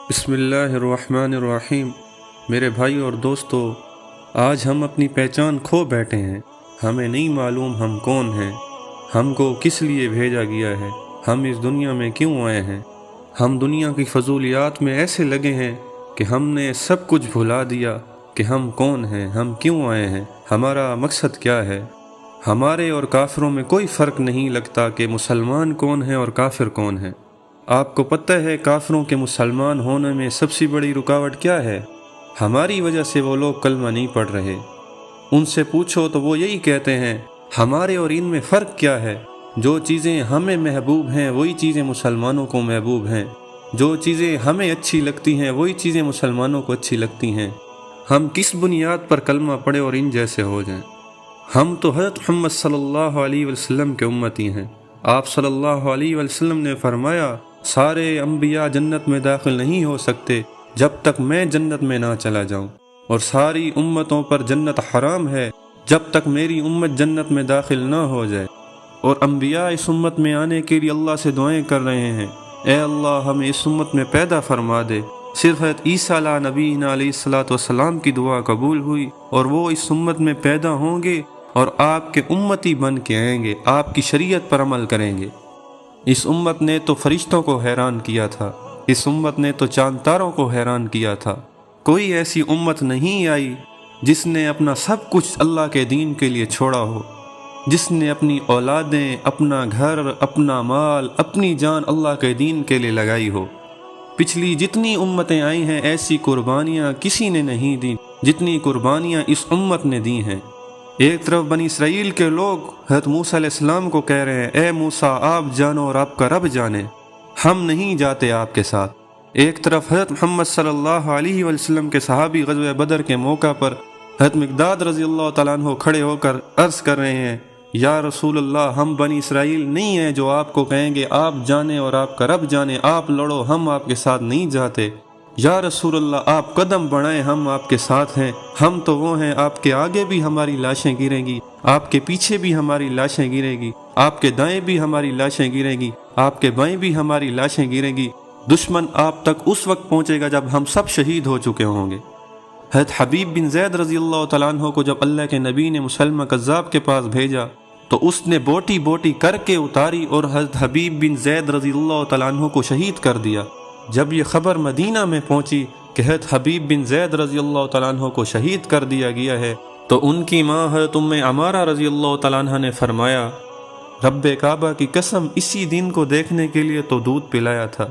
بسم اللہ الرحمن الرحیم۔ میرے بھائی اور دوستو، آج ہم اپنی پہچان کھو بیٹھے ہیں۔ ہمیں نہیں معلوم ہم کون ہیں، ہم کو کس لیے بھیجا گیا ہے، ہم اس دنیا میں کیوں آئے ہیں۔ ہم دنیا کی فضولیات میں ایسے لگے ہیں کہ ہم نے سب کچھ بھلا دیا کہ ہم کون ہیں، ہم کیوں آئے ہیں، ہمارا مقصد کیا ہے۔ ہمارے اور کافروں میں کوئی فرق نہیں لگتا کہ مسلمان کون ہے اور کافر کون ہے۔ آپ کو پتہ ہے کافروں کے مسلمان ہونے میں سب سے بڑی رکاوٹ کیا ہے؟ ہماری وجہ سے وہ لوگ کلمہ نہیں پڑھ رہے۔ ان سے پوچھو تو وہ یہی کہتے ہیں، ہمارے اور ان میں فرق کیا ہے؟ جو چیزیں ہمیں محبوب ہیں وہی چیزیں مسلمانوں کو محبوب ہیں، جو چیزیں ہمیں اچھی لگتی ہیں وہی چیزیں مسلمانوں کو اچھی لگتی ہیں۔ ہم کس بنیاد پر کلمہ پڑھیں اور ان جیسے ہو جائیں؟ ہم تو حضرت محمد صلی اللہ علیہ وسلم کے امتی ہیں۔ آپ صلی اللہ علیہ وسلم نے فرمایا، سارے انبیاء جنت میں داخل نہیں ہو سکتے جب تک میں جنت میں نہ چلا جاؤں، اور ساری امتوں پر جنت حرام ہے جب تک میری امت جنت میں داخل نہ ہو جائے۔ اور انبیاء اس امت میں آنے کے لیے اللہ سے دعائیں کر رہے ہیں، اے اللہ ہمیں اس امت میں پیدا فرما دے۔ صرف حضرت عیسیٰ علیہ نبینا علیہ الصلوۃ والسلام کی دعا قبول ہوئی، اور وہ اس امت میں پیدا ہوں گے اور آپ کے امتی بن کے آئیں گے، آپ کی شریعت پر عمل کریں گے۔ اس امت نے تو فرشتوں کو حیران کیا تھا، اس امت نے تو چاند تاروں کو حیران کیا تھا۔ کوئی ایسی امت نہیں آئی جس نے اپنا سب کچھ اللہ کے دین کے لیے چھوڑا ہو، جس نے اپنی اولادیں، اپنا گھر، اپنا مال، اپنی جان اللہ کے دین کے لیے لگائی ہو۔ پچھلی جتنی امتیں آئی ہیں ایسی قربانیاں کسی نے نہیں دیں جتنی قربانیاں اس امت نے دی ہیں۔ ایک طرف بنی اسرائیل کے لوگ حضرت موسیٰ علیہ السلام کو کہہ رہے ہیں، اے موسیٰ آپ جانو اور آپ کا رب جانے، ہم نہیں جاتے آپ کے ساتھ۔ ایک طرف حضرت محمد صلی اللہ علیہ وسلم کے صحابی غزوہ بدر کے موقع پر حضرت مقداد رضی اللہ تعالیٰ عنہ کھڑے ہو کر عرض کر رہے ہیں، یا رسول اللہ ہم بنی اسرائیل نہیں ہیں جو آپ کو کہیں گے آپ جانے اور آپ کا رب جانے، آپ لڑو ہم آپ کے ساتھ نہیں جاتے۔ یا رسول اللہ آپ قدم بڑھائیں ہم آپ کے ساتھ ہیں، ہم تو وہ ہیں آپ کے آگے بھی ہماری لاشیں گریں گی، آپ کے پیچھے بھی ہماری لاشیں گریں گی، آپ کے دائیں بھی ہماری لاشیں گریں گی، آپ کے بائیں بھی ہماری لاشیں گریں گی۔ دشمن آپ تک اس وقت پہنچے گا جب ہم سب شہید ہو چکے ہوں گے۔ حضرت حبیب بن زید رضی اللہ تعالیٰ عنہ کو جب اللہ کے نبی نے مسلمہ کذاب کے پاس بھیجا تو اس نے بوٹی بوٹی کر کے اتاری اور حضرت حبیب بن زید رضی اللہ تعالیٰ عنہ کو شہید کر دیا۔ جب یہ خبر مدینہ میں پہنچی کہ حضرت حبیب بن زید رضی اللہ تعالیٰ عنہ کو شہید کر دیا گیا ہے تو ان کی ماں حضرت ام عمارہ رضی اللہ تعالیٰ عنہ نے فرمایا، رب کعبہ کی قسم اسی دن کو دیکھنے کے لیے تو دودھ پلایا تھا۔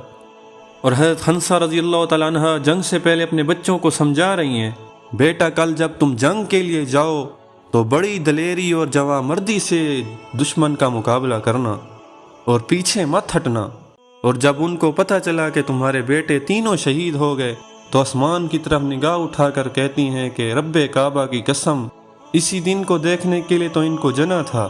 اور حضرت حنسہ رضی اللہ تعالیٰ عنہ جنگ سے پہلے اپنے بچوں کو سمجھا رہی ہیں، بیٹا کل جب تم جنگ کے لیے جاؤ تو بڑی دلیری اور جواں مردی سے دشمن کا مقابلہ کرنا اور پیچھے مت ہٹنا۔ اور جب ان کو پتہ چلا کہ تمہارے بیٹے تینوں شہید ہو گئے تو آسمان کی طرف نگاہ اٹھا کر کہتی ہیں کہ رب کعبہ کی قسم اسی دن کو دیکھنے کے لیے تو ان کو جنا تھا،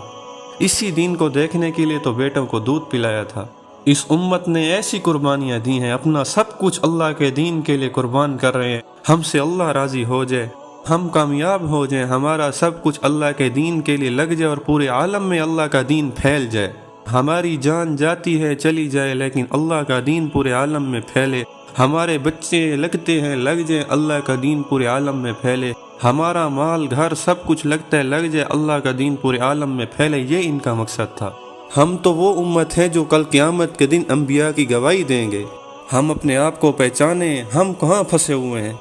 اسی دن کو دیکھنے کے لیے تو بیٹوں کو دودھ پلایا تھا۔ اس امت نے ایسی قربانیاں دی ہیں، اپنا سب کچھ اللہ کے دین کے لیے قربان کر رہے ہیں۔ ہم سے اللہ راضی ہو جائے، ہم کامیاب ہو جائیں، ہمارا سب کچھ اللہ کے دین کے لیے لگ جائے اور پورے عالم میں اللہ کا دین پھیل جائے۔ ہماری جان جاتی ہے چلی جائے لیکن اللہ کا دین پورے عالم میں پھیلے، ہمارے بچے لگتے ہیں لگ جائے، اللہ کا دین پورے عالم میں پھیلے، ہمارا مال گھر سب کچھ لگتا ہے لگ جائے، اللہ کا دین پورے عالم میں پھیلے۔ یہ ان کا مقصد تھا۔ ہم تو وہ امت ہے جو کل قیامت کے دن انبیاء کی گواہی دیں گے۔ ہم اپنے آپ کو پہچانیں، ہم کہاں پھنسے ہوئے ہیں؟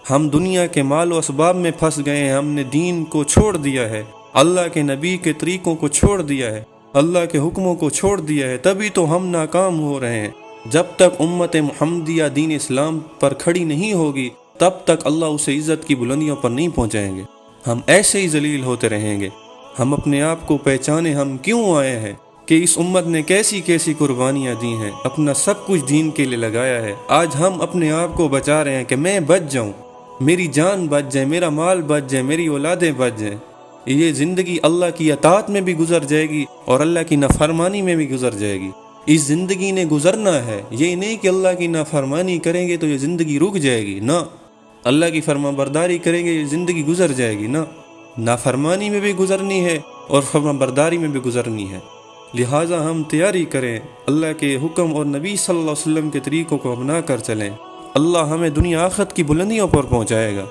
ہم دنیا کے مال و اسباب میں پھنس گئے ہیں، ہم نے دین کو چھوڑ دیا ہے، اللہ کے نبی کے طریقوں کو چھوڑ دیا ہے، اللہ کے حکموں کو چھوڑ دیا ہے، تبھی تو ہم ناکام ہو رہے ہیں۔ جب تک امت محمدیہ دین اسلام پر کھڑی نہیں ہوگی تب تک اللہ اسے عزت کی بلندیوں پر نہیں پہنچائیں گے، ہم ایسے ہی ذلیل ہوتے رہیں گے۔ ہم اپنے آپ کو پہچانے، ہم کیوں آئے ہیں، کہ اس امت نے کیسی کیسی قربانیاں دی ہیں، اپنا سب کچھ دین کے لیے لگایا ہے۔ آج ہم اپنے آپ کو بچا رہے ہیں کہ میں بچ جاؤں، میری جان بچ جائے، میرا مال بچ جائے، میری اولادیں بچ جائیں۔ یہ زندگی اللہ کی اطاعت میں بھی گزر جائے گی اور اللہ کی نافرمانی میں بھی گزر جائے گی۔ اس زندگی نے گزرنا ہے، یہ نہیں کہ اللہ کی نافرمانی کریں گے تو یہ زندگی رک جائے گی، نہ، اللہ کی فرما برداری کریں گے یہ زندگی گزر جائے گی، نہ، نافرمانی میں بھی گزرنی ہے اور فرما برداری میں بھی گزرنی ہے۔ لہٰذا ہم تیاری کریں، اللہ کے حکم اور نبی صلی اللہ علیہ وسلم کے طریقوں کو اپنا کر چلیں، اللہ ہمیں دنیا آخرت کی بلندیوں پر پہنچائے گا۔